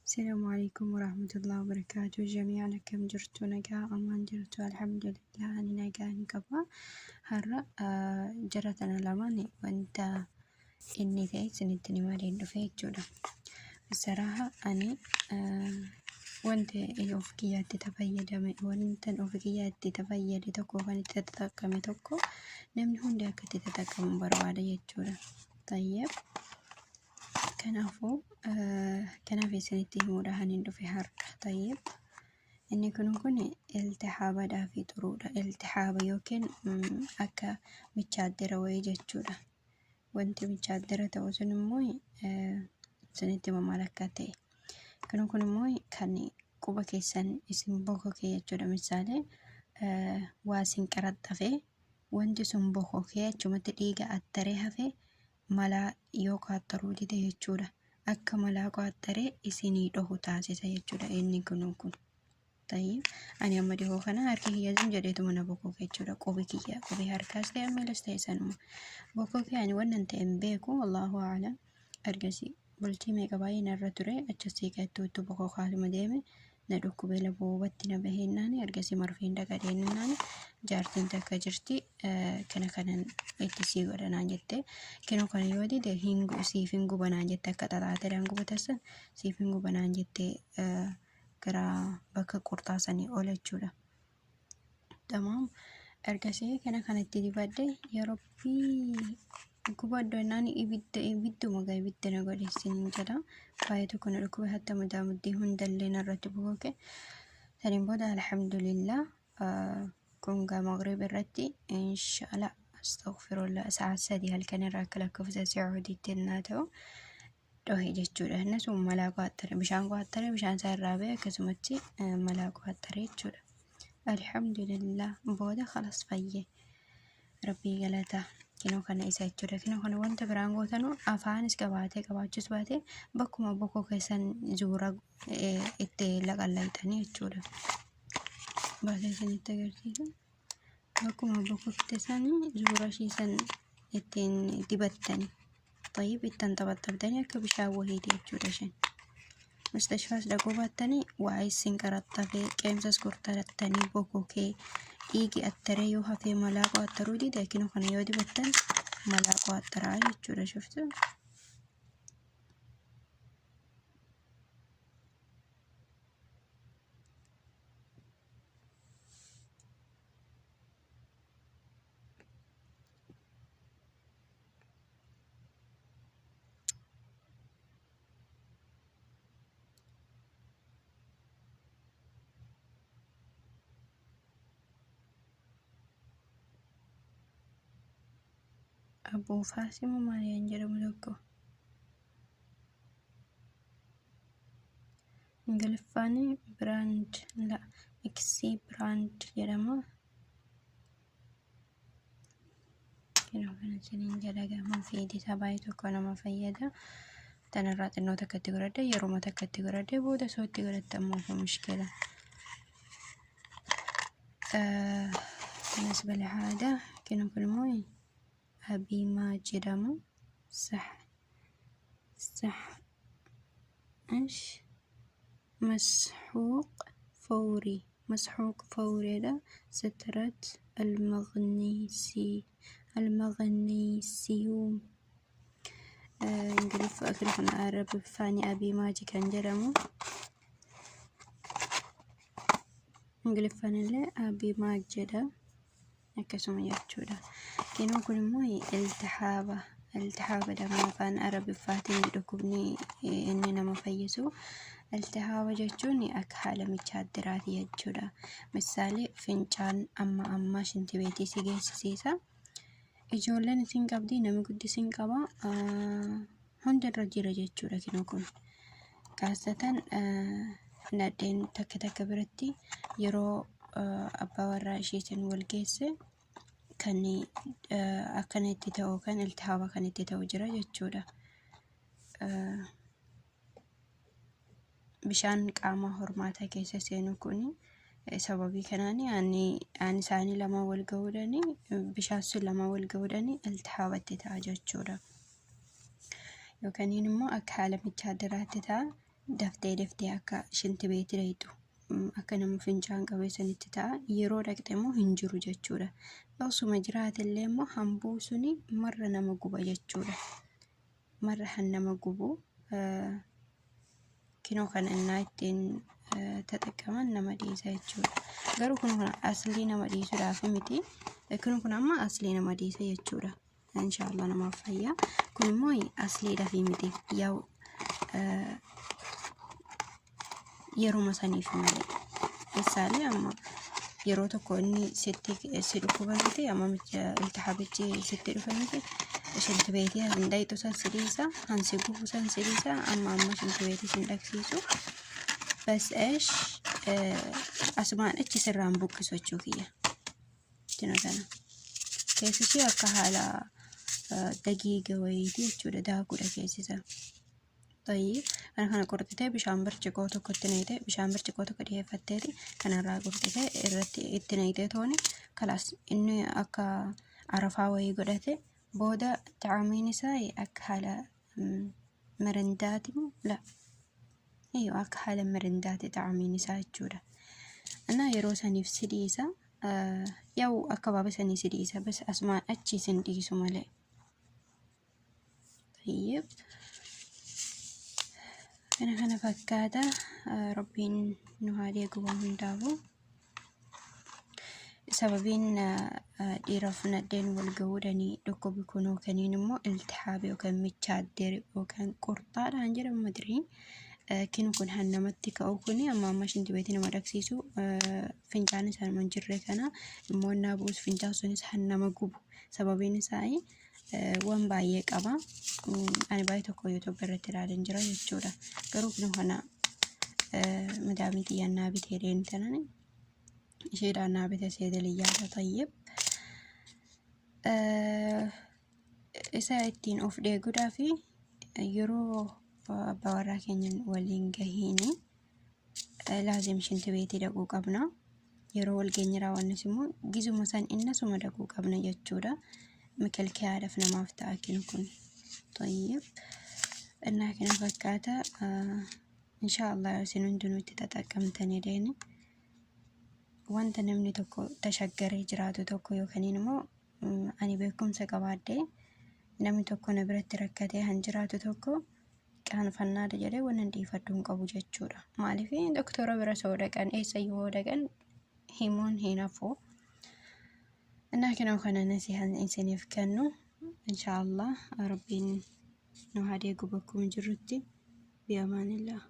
السلام عليكم ورحمة الله وبركاته جميعا كم جرتوا نجا أمان جرتوا الحمد لله أنا نجا نكبا هرا جرتنا لماني وانت إني ذي سنتني مالين رفيق جودا بصراحة أنا وانت أوفكيات تتفيد وانت أوفكيات تتفيد تكو وانت تتكم تكو نمن هندك تتكم برواده يجودا طيب كان في سنتي مودهن إنه في حر طيب إني كن التحاب ده في طرودة التحاب يمكن أكا متشادرة ويجتشورة وانت متشادرة توزن موي سنتي مملكتي كن موي كاني كوبا كيسان اسم بوكو كي يجتشورة مثالي واسين كرات في وانت سن بوكو كي جمت ديجا أتريها في mala yoo qaxxaruu dide jechuudha. Akka malaa qaxxaree isinii dhohu taasisa jechuudha inni kun. Tayyib ani amma dhihoo kana harki kiyyatiin jedheetu mana bokkoo jechuudha. Qubi harkaas ta'e miilas ta'e sanuma. Bokkoo kee ani wannan ta'e hin beeku wallahu a'lam. Ergasii bultii meeqa baay'ee narra ture achasii keessattuu bokkoo kaasuma deeme na dhukkubee laboo hubatti na baheennaani ergasii marfiin dhaqadheennaani jaartiin takka jirti kanan itti sii godhanaan jette kenoo kana yoo dide siif hin gubanaan jette akka xaxaatadhaan gubatassan siif hin gubanaan jette gara bakka qurxaasanii oola jechuudha. Tamaam ergasii kanatti dibadde yeroobii gubaddo naani ibiddu magaa ibidda na godheessin jedha baay'ee tokko na dhukkube hatta mudaamuddii hundallee narratti bukoke saniin booda alhamdulillah kun gaa maghrib irratti inshallah astaghfirullah sa'aat 3 halkan irraa akka lakkoofsa Sacuudiitti naa ta'u dhohe jechuudha. Innis malaa qaxxare bishaan isaa irraa ba'e akkasumatti malaa qaxxare jechuudha. Alhamdulillah booda khalas fayye rabbii galata kinoo kana isa jechuudha. Kinoo kana wanta biraan gootanu afaanis qabaachus baatee bakkuma bokkoo keessan zuura itti laqallayxanii jechuudha. Baatee isinitti agarsiisa. Bakkuma bokkoo keessan zuura shiisan ittiin dibattanii طيب ittan taphattabdanii akka bishaan wahiiti jechuudha shan. Mustashfaas dhaquu baattanii waa isin qaraxxafee qeemsas gurtarattanii bokkoo kee dhiigi attaree yoo hafee malaa qaxxaruu dide kinoo kana yoo dibattan malaa qaxxaraa jechuudha shuftu. Abuu Faasimoo Maariyaan jedhamu tokko Ingiliffaan biraand Eksii biraand jedhama. Kinoo kana isiniin jedha gaafa fiidi isaa baay'ee tokko nama fayyada. Tanarraa xinnoo takkatti godhadhe yeroo takkatti godhadhe booda sootti godhatte ammoo kun mushkila. بالنسبة لهذا كنا نقول أبي ما جرمه صح إيش مسحوق فوري ده سترة المغنيسيوم إنجليز أكرف العرب فاني أبي ماجي كان جرمه إنجليز فاني أبي ماجي ده akkasuma jechuudha. Kinoo kun immoo iltihaaba dama afaan arabiffaatiin dhukkubni inni nama fayyisu iltihaaba jechuun akka haala michaadiraati jechuudha. Misaalee fincaan amma shinti beetii si geessisiisa. Ijoolleen isin qabdi namni guddisiin qaba hundarra jira jechuudha. Kinoo kun kaasatan nadheen takka biratti yeroo abbaa warraa isheetiin wal geesse kan akkana itti ta'u kan iltihaaba kan itti ta'u jira jechuudha. Bishaan qaama hormaataa keessa seenu kun sababii kanaan ani isaanii lama wal ga'uudhaani bishaan sun lama wal ga'uudhaani iltihaabatti ta'a jechuudha. Yookaan immoo akka haala michaadiraatti ta'a daftee akka shinti beetii dhayitu akka nama fincaan qabee sanitti ta'a. Yeroo dhaqxe immoo hin jiru jechuudha. Osuma jiraatellee immoo hambuu suni marra nama guba jechuudha. Marra han nama gubu kinoo kana innaa ittiin taxaqqaman nama dhiisa jechuudha. Garuu kun aslii nama dhiisuudhaaf miti. Kun amma aslii nama dhiisa jechuudha. Inshaallah namaaf fayyaa. Kun immoo asliidhaaf miti. Yaa'u yeruma saniif malee. Misaalee amma yeroo tokko inni si dhukkubate amma iltihaabichi sitti dhufaniiti shinti beetii hin dhayitu san sidiisa hansi gufu san sidiisa amma shinti beetii sin dhaqsiisu bas eesh asumaan achi sirraan buqqisu jechuu kiyya. Jina kana keessisi akka haala daqiiqa wayiiti jechuudha daakuudha keessisa. طيب أنا كان قرطتي بشام برشقو تكو تنيتي بشام برشقو تكو ديه فتيتي كان را قرطتي إرتي التنيتي توني خلاص إني أكا عرفا ويقرتي بودا تعاميني ساي أك حالة مرنداتي لا أيوة أك حالة مرنداتي تعاميني ساي جورا أنا يروساني في سديسة يو أكا بابساني سديسة بس أسمع أتشي سنديسو مالي. طيب أنا فكادة ربين نهاري قوام هندابو سببين ديرافنا الدين والقوداني دوكو بيكونو كانينمو التحابي وكان متشادر وكان قرطار هنجر مدرين كنو كن هنمتك أو كني أما ماشين تبيتنا مدكسيسو فنجان سان منجرك أنا مو نابوس فنجان سونيس هنما قبو سببين ساي وان بايك أبا أنا بايتو كو يوتيوب برترالين جرا يجورا قروب نهنا مدامي تيانا بتيرين تناني شيرانا بتسيد لياتا. طيب إساعدين أوف دي قدافي يرو بورا كينيان والينجهيني لازم شنت بيتي دقوق أبنا يرو والجنرا والنسمو جيزو مسان إنسو مدقوق أبنا يجورا مكل كعرفنا ما افتاكين كن. طيب أنا كنا فكاتا إن شاء الله سنون دنو تتاكم تانيرين وانت نمني توكو تشجري جراتو توكو يوكانينمو أني بيكم سكوادي نمني توكو نبرت ركاتي هنجراتو توكو كان فناد جري ونندي فتون قبو جتشورا مالي في دكتورة برسولة كان إيسا يوودا كان هيمون هنا فو أنا كنا وخنا نسيها الإنسان يفكنو إن شاء الله ربي نهادي قبكم جرتي بأمان الله.